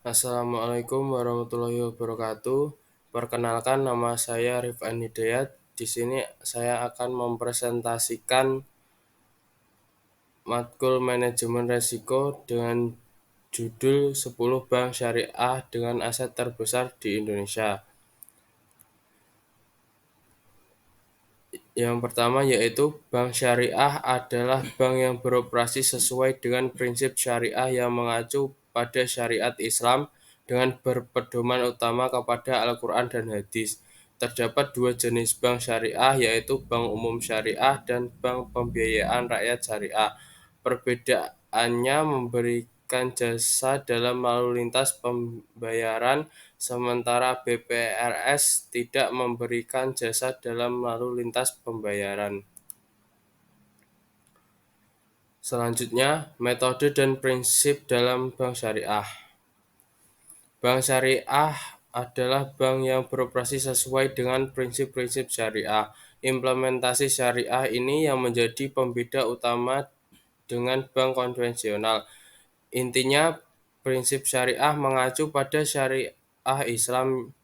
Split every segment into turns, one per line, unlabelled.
Assalamualaikum warahmatullahi wabarakatuh. Perkenalkan nama saya Rifan Hidayat. Di sini saya akan mempresentasikan matkul manajemen risiko dengan judul 10 bank syariah dengan aset terbesar di Indonesia. Yang pertama yaitu bank syariah adalah bank yang beroperasi sesuai dengan prinsip syariah yang mengacu pada syariat Islam dengan berpedoman utama kepada Al-Quran dan Hadis. Terdapat dua jenis bank syariah yaitu bank umum syariah dan bank pembiayaan rakyat syariah. Perbedaannya memberikan jasa dalam lalu lintas pembayaran, sementara BPRS tidak memberikan jasa dalam lalu lintas pembayaran. Selanjutnya, metode dan prinsip dalam bank syariah. Bank syariah adalah bank yang beroperasi sesuai dengan prinsip-prinsip syariah. Implementasi syariah ini yang menjadi pembeda utama dengan bank konvensional. Intinya, prinsip syariah mengacu pada syariah Islam.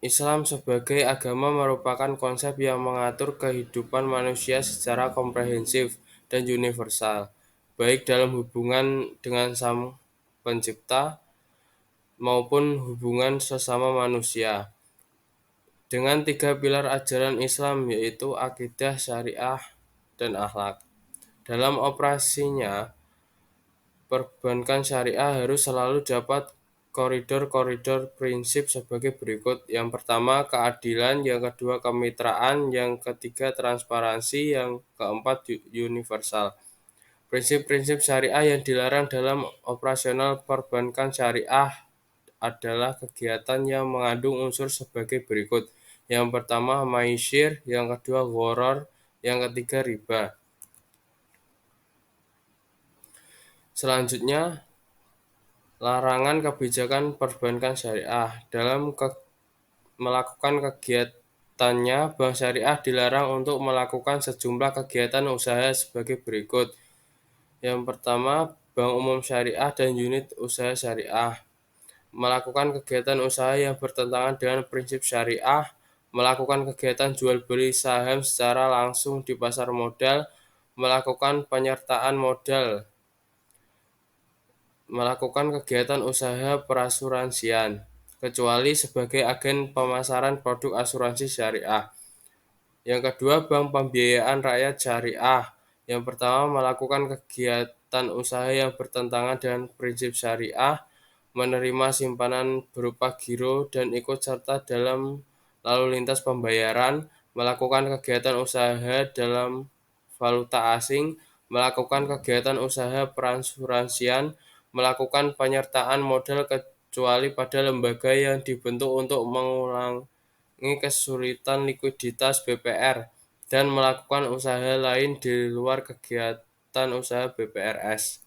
Islam sebagai agama merupakan konsep yang mengatur kehidupan manusia secara komprehensif dan universal, baik dalam hubungan dengan Sang Pencipta maupun hubungan sesama manusia. Dengan tiga pilar ajaran Islam yaitu akidah, syariah, dan akhlak. Dalam operasinya, perbankan syariah harus selalu dapat koridor-koridor prinsip sebagai berikut. Yang pertama, keadilan; yang kedua, kemitraan; yang ketiga, transparansi; yang keempat, universal. Prinsip-prinsip syariah yang dilarang dalam operasional perbankan syariah adalah kegiatan yang mengandung unsur sebagai berikut. Yang pertama, maisir; yang kedua, gharar; yang ketiga, riba. Selanjutnya, larangan kebijakan perbankan syariah. Dalam melakukan kegiatannya, bank syariah dilarang untuk melakukan sejumlah kegiatan usaha sebagai berikut. Yang pertama, bank umum syariah dan unit usaha syariah. Melakukan kegiatan usaha yang bertentangan dengan prinsip syariah, melakukan kegiatan jual beli saham secara langsung di pasar modal, melakukan penyertaan modal, melakukan kegiatan usaha perasuransian, kecuali sebagai agen pemasaran produk asuransi syariah. Yang kedua, bank pembiayaan rakyat syariah. Yang pertama, melakukan kegiatan usaha yang bertentangan dengan prinsip syariah, menerima simpanan berupa giro dan ikut serta dalam lalu lintas pembayaran, melakukan kegiatan usaha dalam valuta asing, melakukan kegiatan usaha perasuransian, melakukan penyertaan modal kecuali pada lembaga yang dibentuk untuk mengurangi kesulitan likuiditas BPR, dan melakukan usaha lain di luar kegiatan usaha BPRS.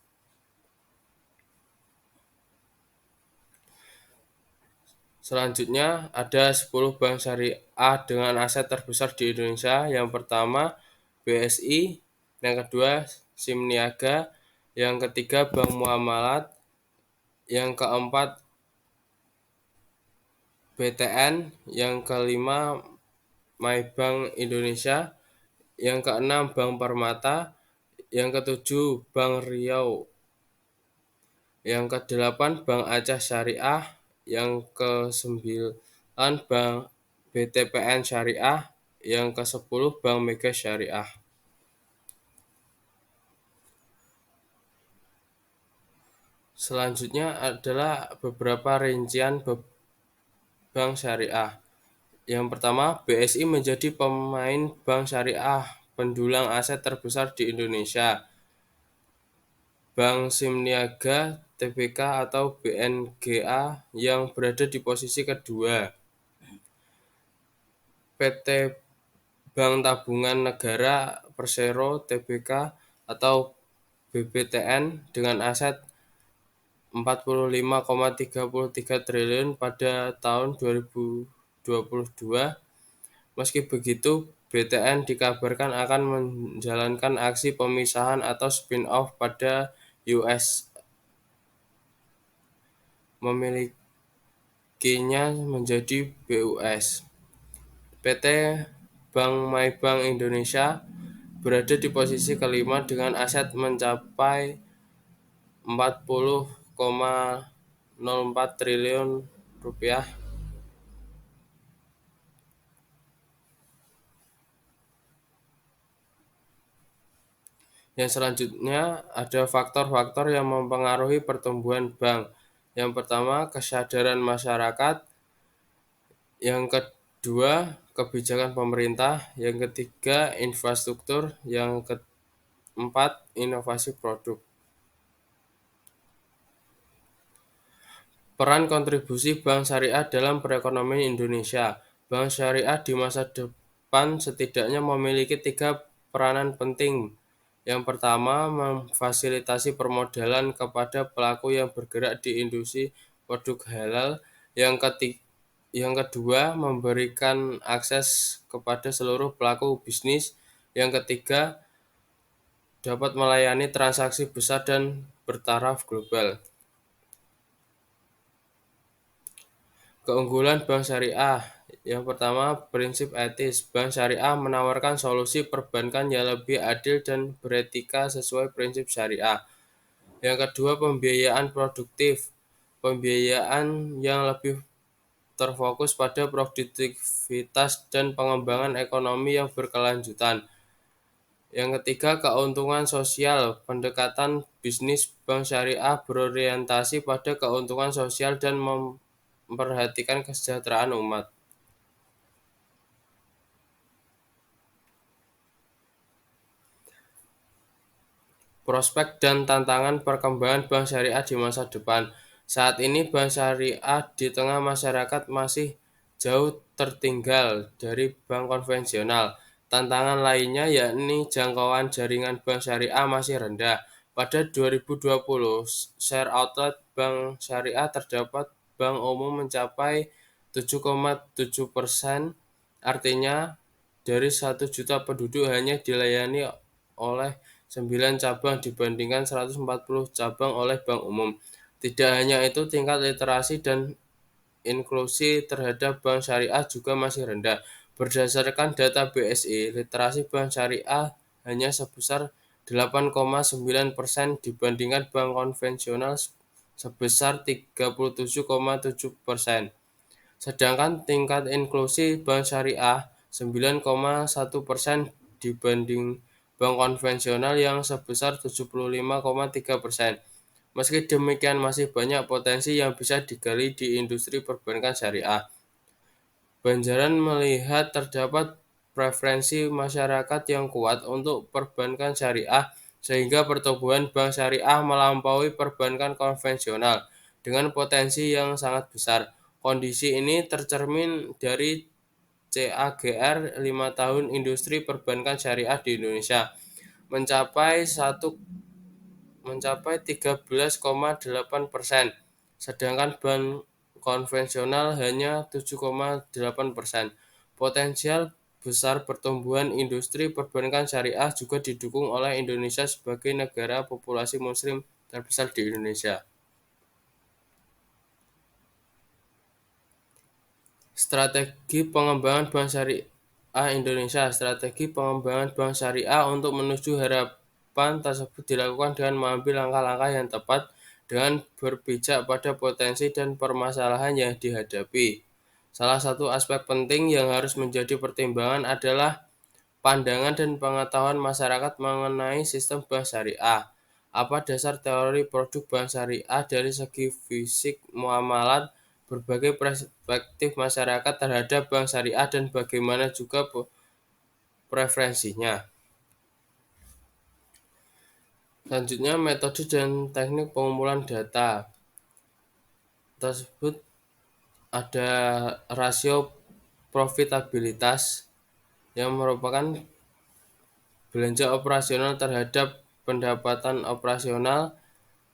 Selanjutnya, ada 10 bank syariah dengan aset terbesar di Indonesia. Yang pertama, BSI; yang kedua, SIM Niaga; yang ketiga, Bank Muamalat; yang keempat, BTN; yang kelima, MyBank Indonesia; yang keenam, Bank Permata; yang ketujuh, Bank Riau; yang kedelapan, Bank Aceh Syariah; yang kesembilan, Bank BTPN Syariah; yang kesepuluh, Bank Mega Syariah. Selanjutnya adalah beberapa rincian bank syariah. Yang pertama, BSI menjadi pemain bank syariah pendulang aset terbesar di Indonesia. Bank SIM Niaga Tbk atau BNGA yang berada di posisi kedua. PT Bank Tabungan Negara Persero Tbk atau BBTN dengan aset 45,33 triliun pada tahun 2022. Meski begitu, BTN dikabarkan akan menjalankan aksi pemisahan atau spin-off pada US memilikinya menjadi BUS. PT Bank Maybank Indonesia berada di posisi kelima dengan aset mencapai 40,04 triliun rupiah. Yang selanjutnya ada faktor-faktor yang mempengaruhi pertumbuhan bank. Yang pertama, kesadaran masyarakat. Yang kedua, kebijakan pemerintah. Yang ketiga, infrastruktur. Yang keempat, inovasi produk. Peran kontribusi bank syariah dalam perekonomian Indonesia. Bank syariah di masa depan setidaknya memiliki tiga peranan penting. Yang pertama, memfasilitasi permodalan kepada pelaku yang bergerak di industri produk halal. Yang kedua, memberikan akses kepada seluruh pelaku bisnis. Yang ketiga, dapat melayani transaksi besar dan bertaraf global. Keunggulan bank syariah. Yang pertama, prinsip etis. Bank syariah menawarkan solusi perbankan yang lebih adil dan beretika sesuai prinsip syariah. Yang kedua, pembiayaan produktif. Pembiayaan yang lebih terfokus pada produktivitas dan pengembangan ekonomi yang berkelanjutan. Yang ketiga, keuntungan sosial. Pendekatan bisnis bank syariah berorientasi pada keuntungan sosial dan memperhatikan kesejahteraan umat. Prospek dan tantangan perkembangan bank syariah di masa depan. Saat ini bank syariah di tengah masyarakat masih jauh tertinggal dari bank konvensional. Tantangan lainnya yakni jangkauan jaringan bank syariah masih rendah. Pada 2020, share outlet bank syariah terdapat bank umum mencapai 7,7%, artinya dari 1 juta penduduk hanya dilayani oleh 9 cabang dibandingkan 140 cabang oleh bank umum. Tidak hanya itu, tingkat literasi dan inklusi terhadap bank syariah juga masih rendah. Berdasarkan data BSI, literasi bank syariah hanya sebesar 8,9% dibandingkan bank konvensional sebesar 37,7%. Sedangkan tingkat inklusi bank syariah 9,1% dibanding bank konvensional yang sebesar 75,3%. Meski demikian, masih banyak potensi yang bisa digali di industri perbankan syariah. Banjaran melihat terdapat preferensi masyarakat yang kuat untuk perbankan syariah, sehingga pertumbuhan bank syariah melampaui perbankan konvensional dengan potensi yang sangat besar. Kondisi ini tercermin dari CAGR 5 tahun industri perbankan syariah di Indonesia mencapai 13,8%, sedangkan bank konvensional hanya 7,8%. Potensial besar pertumbuhan industri perbankan syariah juga didukung oleh Indonesia sebagai negara populasi muslim terbesar di Indonesia. Strategi pengembangan bank syariah Indonesia. Strategi pengembangan bank syariah untuk menuju harapan tersebut dilakukan dengan mengambil langkah-langkah yang tepat dengan berpijak pada potensi dan permasalahan yang dihadapi. Salah satu aspek penting yang harus menjadi pertimbangan adalah pandangan dan pengetahuan masyarakat mengenai sistem bank syariah. Apa dasar teori produk bank syariah dari segi fisik muamalat, berbagai perspektif masyarakat terhadap bank syariah, dan bagaimana juga preferensinya. Selanjutnya, metode dan teknik pengumpulan data tersebut ada rasio profitabilitas yang merupakan belanja operasional terhadap pendapatan operasional.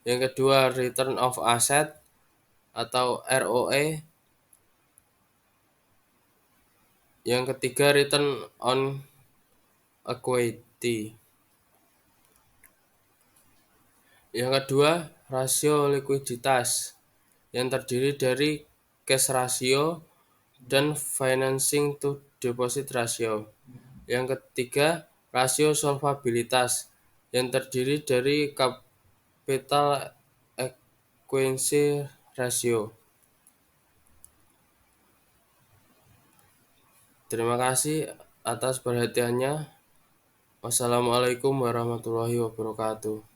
Yang kedua, return of asset atau ROE. Yang ketiga, return on equity. Yang kedua, rasio likuiditas. yang terdiri dari cash ratio dan financing to deposit ratio. Yang ketiga, rasio solvabilitas yang terdiri dari capital adequacy ratio. Terima kasih atas perhatiannya. Wassalamualaikum warahmatullahi wabarakatuh.